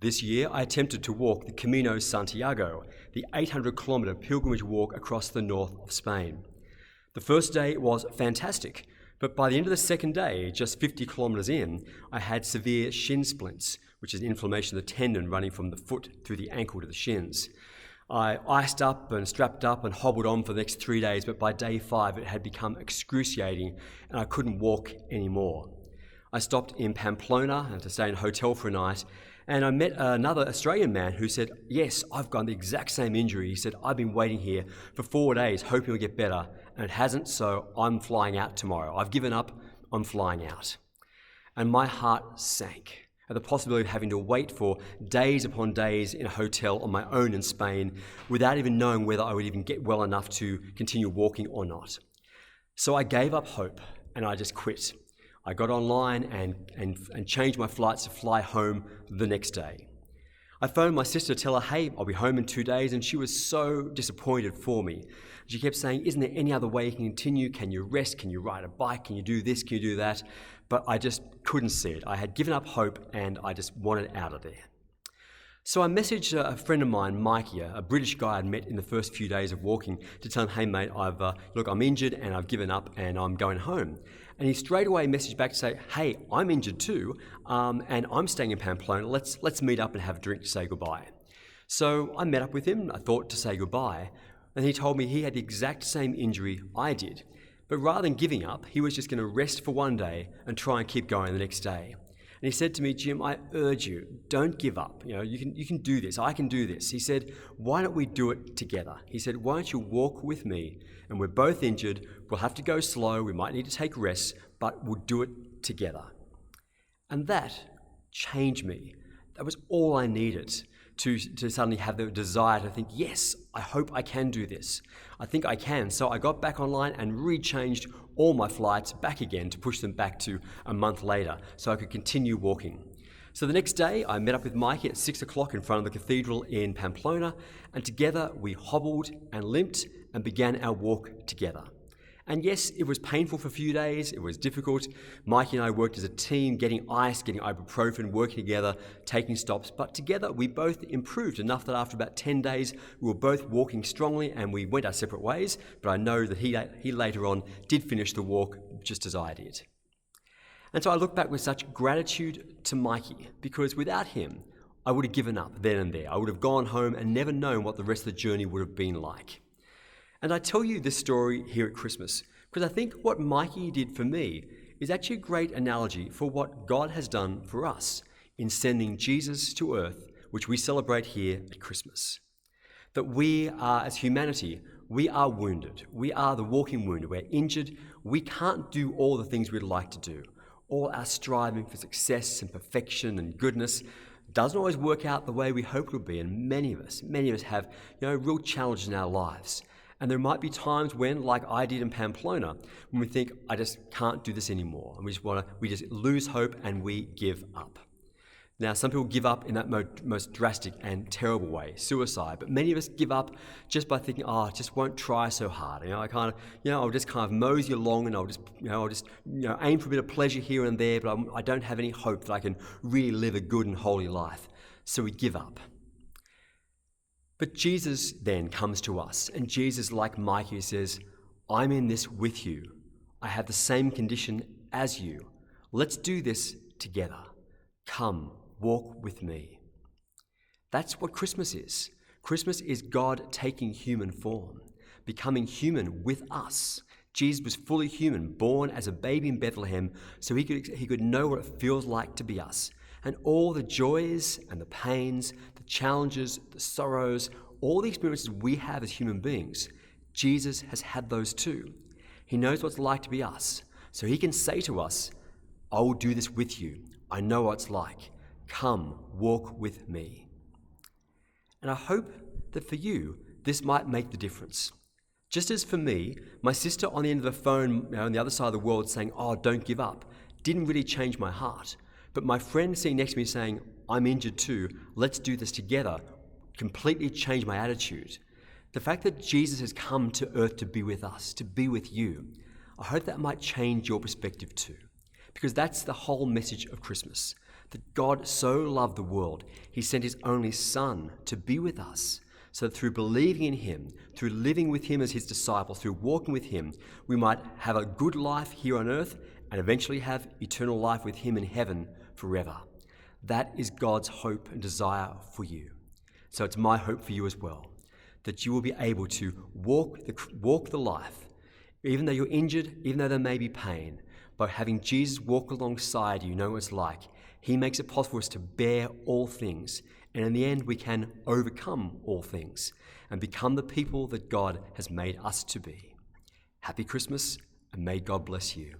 This year, I attempted to walk the Camino Santiago, the 800-kilometre pilgrimage walk across the north of Spain. The first day was fantastic, but by the end of the second day, just 50 kilometres in, I had severe shin splints, which is an inflammation of the tendon running from the foot through the ankle to the shins. I iced up and strapped up and hobbled on for the next 3 days, but by day 5 it had become excruciating and I couldn't walk anymore. I stopped in Pamplona to stay in a hotel for a night, and I met another Australian man who said, yes, I've got the exact same injury. He said, I've been waiting here for 4 days hoping it'll get better, and it hasn't, so I'm flying out tomorrow. I've given up, I'm flying out. And my heart sank at the possibility of having to wait for days upon days in a hotel on my own in Spain without even knowing whether I would even get well enough to continue walking or not. So I gave up hope and I just quit. I got online and changed my flights to fly home the next day. I phoned my sister to tell her, hey, I'll be home in 2 days, and she was so disappointed for me. She kept saying, isn't there any other way you can continue? Can you rest? Can you ride a bike? Can you do this? Can you do that? But I just couldn't see it. I had given up hope and I just wanted out of there. So I messaged a friend of mine, Mikey, a British guy I'd met in the first few days of walking, to tell him, hey mate, I'm injured and I've given up and I'm going home. And he straight away messaged back to say, hey, I'm injured too, and I'm staying in Pamplona. Let's meet up and have a drink to say goodbye. So I met up with him, I thought to say goodbye, and he told me he had the exact same injury I did. But rather than giving up, he was just going to rest for 1 day and try and keep going the next day. And he said to me, Jim, I urge you, don't give up. You can do this. I can do this. He said, why don't we do it together? He said, why don't you walk with me? And we're both injured. We'll have to go slow. We might need to take rests, but we'll do it together. And that changed me. That was all I needed to suddenly have the desire to think, yes, I hope I can do this. I think I can. So I got back online and rechanged all my flights back again to push them back to a month later so I could continue walking. So the next day I met up with Mikey at 6 o'clock in front of the cathedral in Pamplona, and together we hobbled and limped and began our walk together. And yes, it was painful for a few days, it was difficult. Mikey and I worked as a team, getting ice, getting ibuprofen, working together, taking stops, but together we both improved enough that after about 10 days we were both walking strongly and we went our separate ways, but I know that he later on did finish the walk just as I did. And so I look back with such gratitude to Mikey, because without him I would have given up then and there. I would have gone home and never known what the rest of the journey would have been like. And I tell you this story here at Christmas because I think what Mikey did for me is actually a great analogy for what God has done for us in sending Jesus to earth, which we celebrate here at Christmas. That we are, as humanity, we are wounded. We are the walking wounded. We're injured. We can't do all the things we'd like to do. All our striving for success and perfection and goodness doesn't always work out the way we hope it will be. And many of us have, real challenges in our lives. And there might be times when, like I did in Pamplona, when we think, I just can't do this anymore. And we just lose hope and we give up. Now, some people give up in that most drastic and terrible way, suicide. But many of us give up just by thinking, I just won't try so hard. I'll just kind of mosey along and I'll just aim for a bit of pleasure here and there, but I don't have any hope that I can really live a good and holy life. So we give up. But Jesus then comes to us, and Jesus, like Mikey, says, I'm in this with you. I have the same condition as you. Let's do this together. Come, walk with me. That's what Christmas is. Christmas is God taking human form, becoming human with us. Jesus was fully human, born as a baby in Bethlehem, so he could know what it feels like to be us. And all the joys and the pains, the challenges, the sorrows, all the experiences we have as human beings, Jesus has had those too. He knows what it's like to be us. So he can say to us, I will do this with you. I know what it's like. Come, walk with me. And I hope that for you, this might make the difference. Just as for me, my sister on the end of the phone, on the other side of the world saying, don't give up, didn't really change my heart. But my friend sitting next to me saying, I'm injured too, let's do this together, completely changed my attitude. The fact that Jesus has come to earth to be with us, to be with you, I hope that might change your perspective too. Because that's the whole message of Christmas, That God so loved the world, he sent his only Son to be with us, so that through believing in him, through living with him as his disciple, through walking with him, we might have a good life here on earth and eventually have eternal life with him in heaven forever. That is God's hope and desire for you. So it's my hope for you as well, that you will be able to walk the life, even though you're injured, even though there may be pain. By having Jesus walk alongside you, know what it's like. He makes it possible for us to bear all things, and in the end we can overcome all things and become the people that God has made us to be. Happy Christmas, and may God bless you.